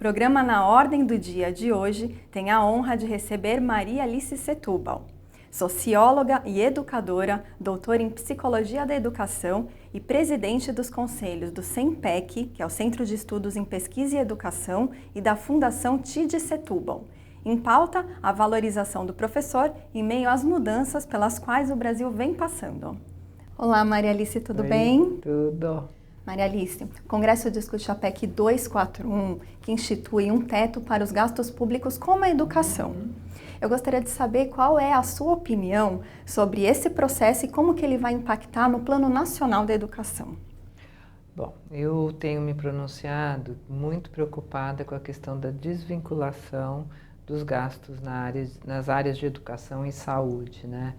programa Na Ordem do Dia de hoje tem a honra de receber Maria Alice Setúbal, socióloga e educadora, doutora em Psicologia da Educação e presidente dos conselhos do CENPEC, que é o Centro de Estudos em Pesquisa e Educação, e da Fundação TID Setúbal. Em pauta, a valorização do professor em meio às mudanças pelas quais o Brasil vem passando. Olá, Maria Alice, tudo bem? Tudo. Maria Alice, o Congresso discute a PEC 241, que institui um teto para os gastos públicos como a educação. Eu gostaria de saber qual é a sua opinião sobre esse processo e como que ele vai impactar no Plano Nacional da Educação. Bom, eu tenho me pronunciado muito preocupada com a questão da desvinculação dos gastos nas áreas de educação e saúde, né?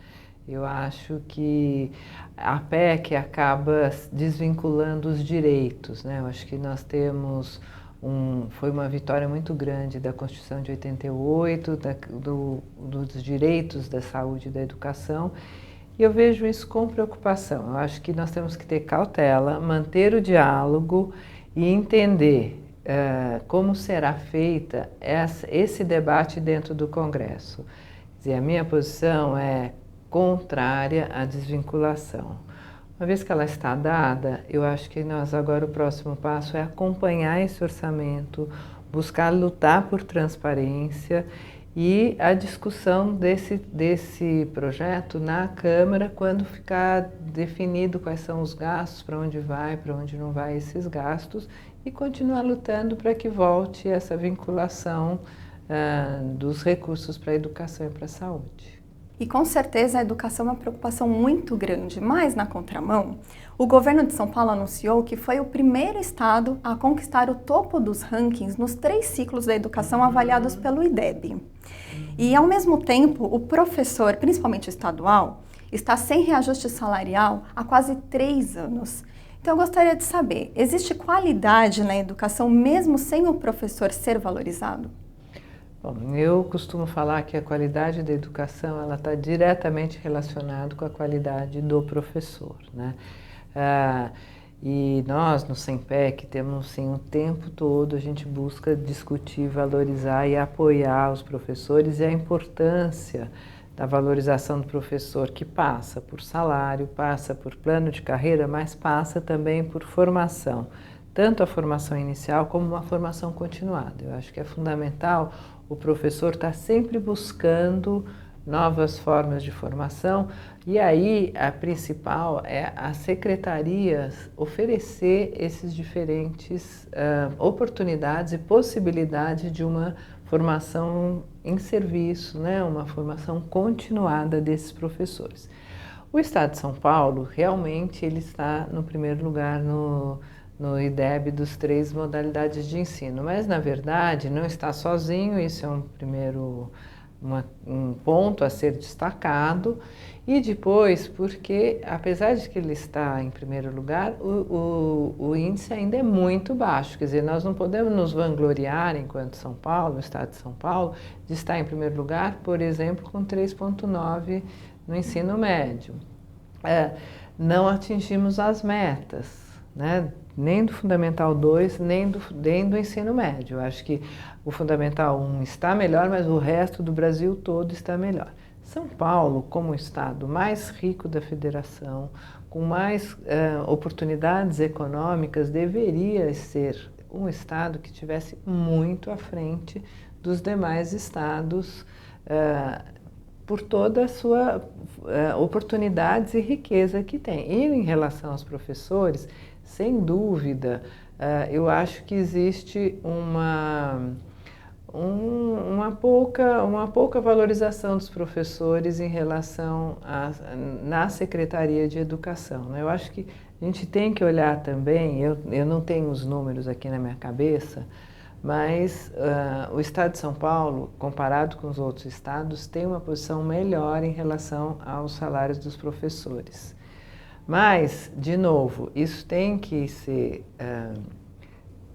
Eu acho que a PEC acaba desvinculando os direitos, né? Eu acho que nós temos foi uma vitória muito grande da Constituição de 88, dos direitos da saúde e da educação, e eu vejo isso com preocupação. Eu acho que nós temos que ter cautela, manter o diálogo e entender como será feita esse debate dentro do Congresso. Quer dizer, a minha posição é contrária à desvinculação. Uma vez que ela está dada, eu acho que agora o próximo passo é acompanhar esse orçamento, buscar lutar por transparência e a discussão desse projeto na Câmara quando ficar definido quais são os gastos, para onde vai, para onde não vai esses gastos, e continuar lutando para que volte essa vinculação dos recursos para a educação e para a saúde. E com certeza a educação é uma preocupação muito grande, mas na contramão, o governo de São Paulo anunciou que foi o primeiro estado a conquistar o topo dos rankings nos 3 ciclos da educação avaliados pelo IDEB. E ao mesmo tempo, o professor, principalmente estadual, está sem reajuste salarial há quase 3 anos. Então eu gostaria de saber, existe qualidade na educação mesmo sem o professor ser valorizado? Bom, eu costumo falar que a qualidade da educação ela está diretamente relacionada com a qualidade do professor, né? E nós no CENPEC temos sim o tempo todo a gente busca discutir, valorizar e apoiar os professores e a importância da valorização do professor, que passa por salário, passa por plano de carreira, mas passa também por formação, tanto a formação inicial como uma formação continuada. Eu acho que é fundamental o professor estar sempre buscando novas formas de formação, e aí a principal é as secretarias oferecer esses diferentes oportunidades e possibilidades de uma formação em serviço, né? Uma formação continuada desses professores. O Estado de São Paulo, realmente, ele está no primeiro lugar no IDEB dos 3 modalidades de ensino, mas na verdade não está sozinho, isso é um ponto a ser destacado, e depois porque apesar de que ele está em primeiro lugar, o índice ainda é muito baixo, quer dizer, nós não podemos nos vangloriar enquanto São Paulo, o Estado de São Paulo, de estar em primeiro lugar, por exemplo, com 3,9 no ensino médio. Não atingimos as metas, né? Nem do Fundamental 2, nem do ensino médio. Eu acho que o Fundamental 1 está melhor, mas o resto do Brasil todo está melhor. São Paulo, como o estado mais rico da federação, com mais oportunidades econômicas, deveria ser um estado que estivesse muito à frente dos demais estados, por toda a sua oportunidades e riqueza que tem. E em relação aos professores, sem dúvida, eu acho que existe uma pouca valorização dos professores em relação na Secretaria de Educação, né? Eu acho que a gente tem que olhar também, eu não tenho os números aqui na minha cabeça, mas o Estado de São Paulo, comparado com os outros estados, tem uma posição melhor em relação aos salários dos professores. Mas, de novo, isso tem que ser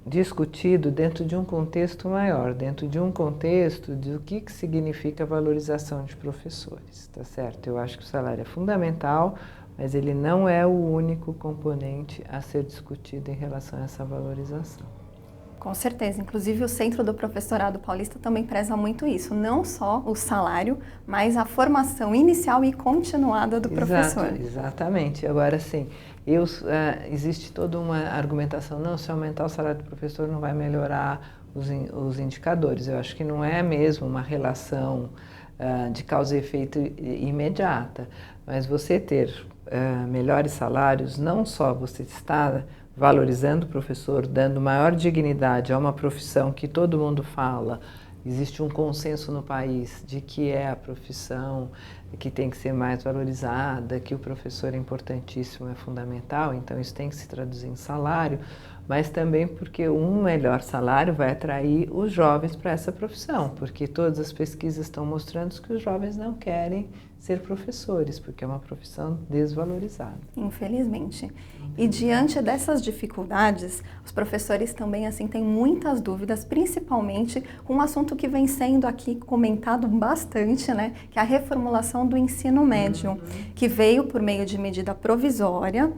discutido dentro de um contexto maior, dentro de um contexto do que significa a valorização de professores, tá certo? Eu acho que o salário é fundamental, mas ele não é o único componente a ser discutido em relação a essa valorização. Com certeza, inclusive o Centro do Professorado Paulista também preza muito isso, não só o salário, mas a formação inicial e continuada do professor. Exatamente. Agora, sim, existe toda uma argumentação, não, se aumentar o salário do professor não vai melhorar os indicadores. Eu acho que não é mesmo uma relação de causa e efeito imediata, mas você ter melhores salários, não só você está valorizando o professor, dando maior dignidade a uma profissão que todo mundo fala, existe um consenso no país de que é a profissão que tem que ser mais valorizada, que o professor é importantíssimo, é fundamental, então isso tem que se traduzir em salário, mas também porque um melhor salário vai atrair os jovens para essa profissão, porque todas as pesquisas estão mostrando que os jovens não querem ser professores, porque é uma profissão desvalorizada. Infelizmente. E diante dessas dificuldades, os professores também assim têm muitas dúvidas, principalmente com um assunto que vem sendo aqui comentado bastante, né, que é a reformulação do ensino médio, que veio por meio de medida provisória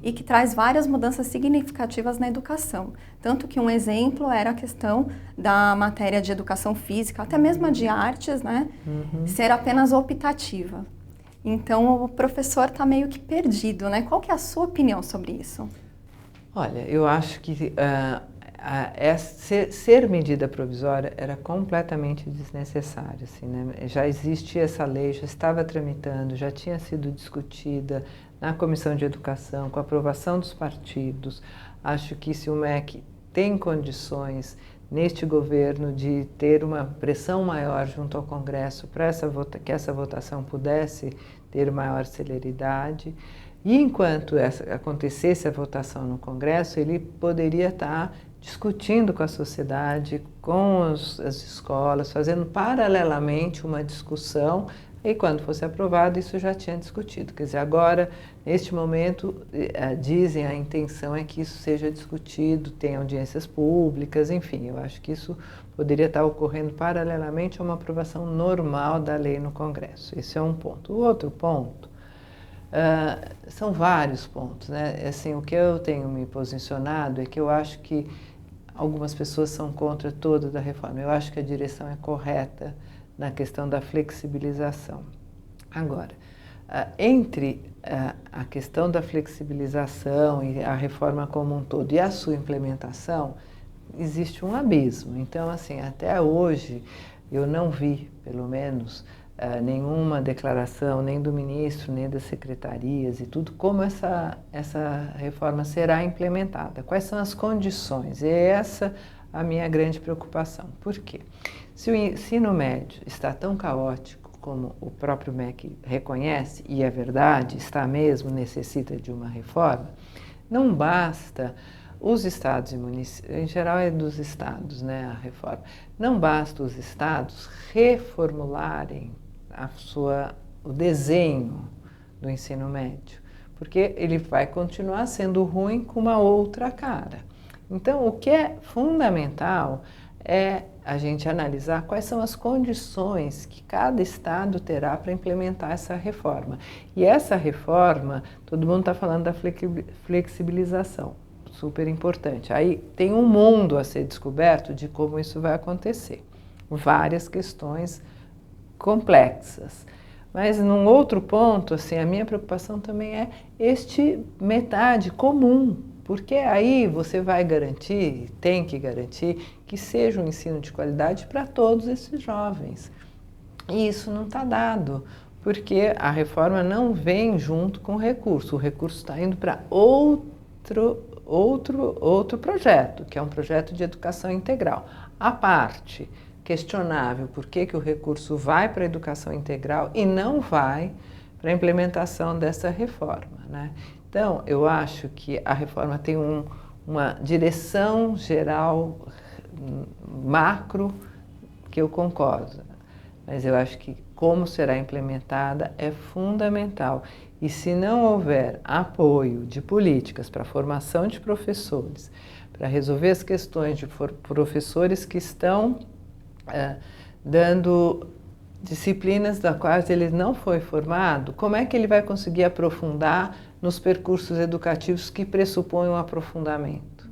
e que traz várias mudanças significativas na educação. Tanto que um exemplo era a questão da matéria de educação física, até mesmo a de artes, né, ser apenas optativa. Então, o professor está meio que perdido, né? Qual que é a sua opinião sobre isso? Olha, eu acho que ser medida provisória era completamente desnecessário, assim, né? Já existia essa lei, já estava tramitando, já tinha sido discutida na Comissão de Educação, com a aprovação dos partidos. Acho que se o MEC tem condições neste governo de ter uma pressão maior junto ao Congresso para que essa votação pudesse ter maior celeridade. E enquanto acontecesse a votação no Congresso, ele poderia estar discutindo com a sociedade, com as escolas, fazendo paralelamente uma discussão, e quando fosse aprovado, isso já tinha discutido. Quer dizer, agora, neste momento, dizem a intenção é que isso seja discutido, tenha audiências públicas, enfim, eu acho que isso poderia estar ocorrendo paralelamente a uma aprovação normal da lei no Congresso. Esse é um ponto. O outro ponto, são vários pontos, né? Assim, o que eu tenho me posicionado é que eu acho que algumas pessoas são contra toda a reforma. Eu acho que a direção é correta na questão da flexibilização. Agora, entre a questão da flexibilização e a reforma como um todo e a sua implementação, existe um abismo. Então, assim, até hoje eu não vi, pelo menos, nenhuma declaração, nem do ministro, nem das secretarias e tudo, como essa reforma será implementada. Quais são as condições? E é essa a minha grande preocupação. Por quê? Se o ensino médio está tão caótico como o próprio MEC reconhece, e é verdade, está mesmo, necessita de uma reforma, não basta os estados e municípios, em geral é dos estados, né, a reforma, não basta os estados reformularem o desenho do ensino médio, porque ele vai continuar sendo ruim com uma outra cara. Então, o que é fundamental é a gente analisar quais são as condições que cada estado terá para implementar essa reforma. E essa reforma, todo mundo está falando da flexibilização, super importante. Aí tem um mundo a ser descoberto de como isso vai acontecer. Várias questões complexas. Mas num outro ponto, assim, a minha preocupação também é metade comum, porque aí você vai garantir, tem que garantir, que seja um ensino de qualidade para todos esses jovens. E isso não está dado, porque a reforma não vem junto com o recurso está indo para outro projeto, que é um projeto de educação integral. À parte, questionável por que o recurso vai para a educação integral e não vai para a implementação dessa reforma, né? Então, eu acho que a reforma tem uma direção geral macro que eu concordo, mas eu acho que como será implementada é fundamental. E se não houver apoio de políticas para a formação de professores, para resolver as questões de professores que estão dando disciplinas das quais ele não foi formado, como é que ele vai conseguir aprofundar nos percursos educativos que pressupõem um aprofundamento,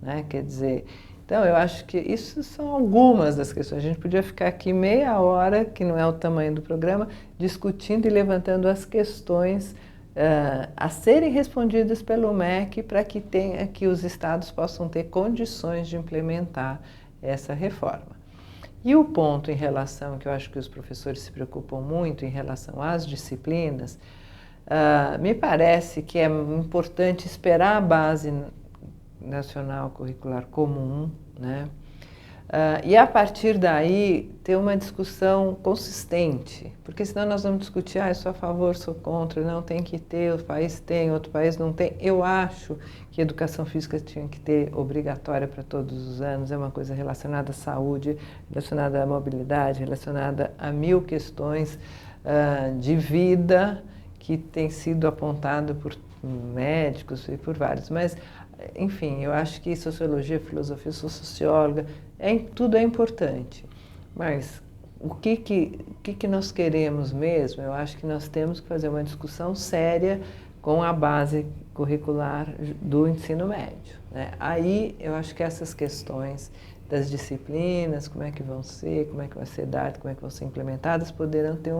né? Quer dizer, Então, eu acho que isso são algumas das questões. A gente podia ficar aqui meia hora, que não é o tamanho do programa, discutindo e levantando as questões a serem respondidas pelo MEC para que os estados possam ter condições de implementar essa reforma. E o ponto em relação, que eu acho que os professores se preocupam muito, em relação às disciplinas, me parece que é importante esperar a base nacional curricular comum, né? E a partir daí ter uma discussão consistente, porque senão nós vamos discutir, eu sou a favor, sou contra, não tem que ter, o país tem, outro país não tem. Eu acho que educação física tinha que ter obrigatória para todos os anos, é uma coisa relacionada à saúde, relacionada à mobilidade, relacionada a 1000 questões de vida que tem sido apontada por médicos e por vários, mas enfim, eu acho que sociologia, filosofia, sou socióloga, tudo é importante, mas o que nós queremos mesmo? Eu acho que nós temos que fazer uma discussão séria com a base curricular do ensino médio, né? Aí eu acho que essas questões das disciplinas, como é que vão ser, como é que vai ser dado, como é que vão ser implementadas, poderão ter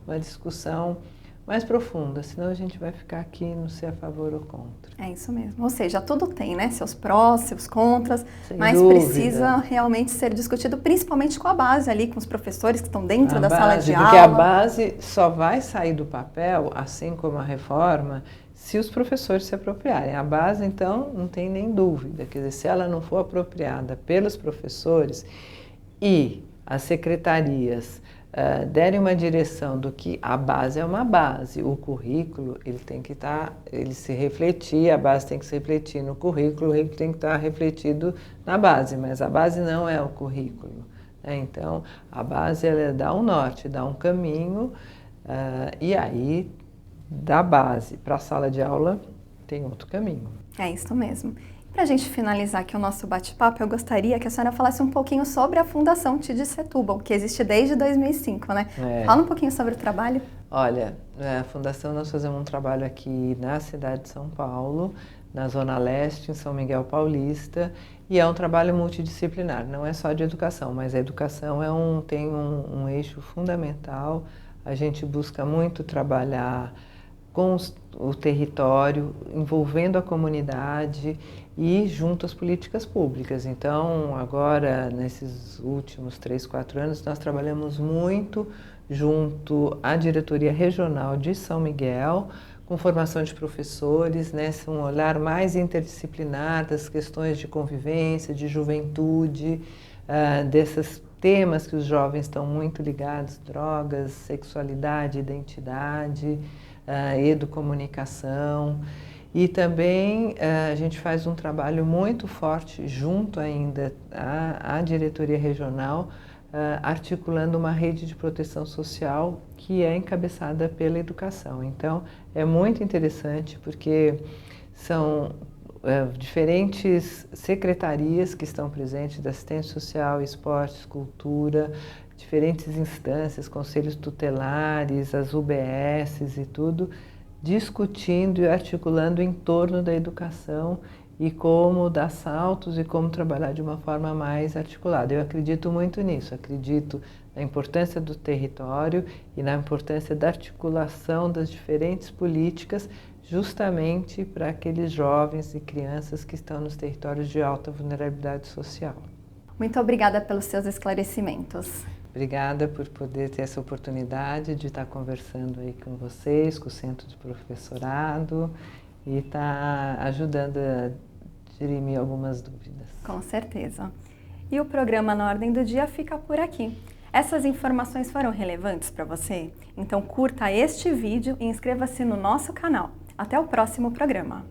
uma discussão mais profunda, senão a gente vai ficar aqui não ser a favor ou contra. É isso mesmo, ou seja, tudo tem, né, seus prós, seus contras, Sem mas dúvida. Precisa realmente ser discutido, principalmente com a base ali, com os professores que estão dentro da base, sala de porque aula. a base só vai sair do papel, assim como a reforma, se os professores se apropriarem. A base, então, não tem nem dúvida, quer dizer, se ela não for apropriada pelos professores e as secretarias derem uma direção do que a base é uma base, o currículo ele tem que ele se refletir, a base tem que se refletir no currículo, o currículo tem que estar refletido na base, mas a base não é o currículo, né? Então, a base ela dá um norte, dá um caminho, e aí da base para a sala de aula tem outro caminho. É isso mesmo. Para a gente finalizar aqui o nosso bate-papo, eu gostaria que a senhora falasse um pouquinho sobre a Fundação TID Setúbal, que existe desde 2005, né? Fala um pouquinho sobre o trabalho. Olha, a Fundação, nós fazemos um trabalho aqui na cidade de São Paulo, na Zona Leste, em São Miguel Paulista, e é um trabalho multidisciplinar, não é só de educação, mas a educação tem um eixo fundamental. A gente busca muito trabalhar com o território, envolvendo a comunidade e junto às políticas públicas. Então, agora, nesses últimos 3, 4 anos, nós trabalhamos muito junto à diretoria regional de São Miguel, com formação de professores, né, um olhar mais interdisciplinar das questões de convivência, de juventude, desses temas que os jovens estão muito ligados, drogas, sexualidade, identidade, educomunicação. E também a gente faz um trabalho muito forte junto ainda à diretoria regional, articulando uma rede de proteção social que é encabeçada pela educação. Então, é muito interessante porque são diferentes secretarias que estão presentes, da assistência social, esportes, cultura, diferentes instâncias, conselhos tutelares, as UBSs e tudo, discutindo e articulando em torno da educação e como dar saltos e como trabalhar de uma forma mais articulada. Eu acredito muito nisso, acredito na importância do território e na importância da articulação das diferentes políticas justamente para aqueles jovens e crianças que estão nos territórios de alta vulnerabilidade social. Muito obrigada pelos seus esclarecimentos. Obrigada por poder ter essa oportunidade de estar conversando aí com vocês, com o Centro de Professorado e estar ajudando a dirimir algumas dúvidas. Com certeza. E o programa Na Ordem do Dia fica por aqui. Essas informações foram relevantes para você? Então curta este vídeo e inscreva-se no nosso canal. Até o próximo programa.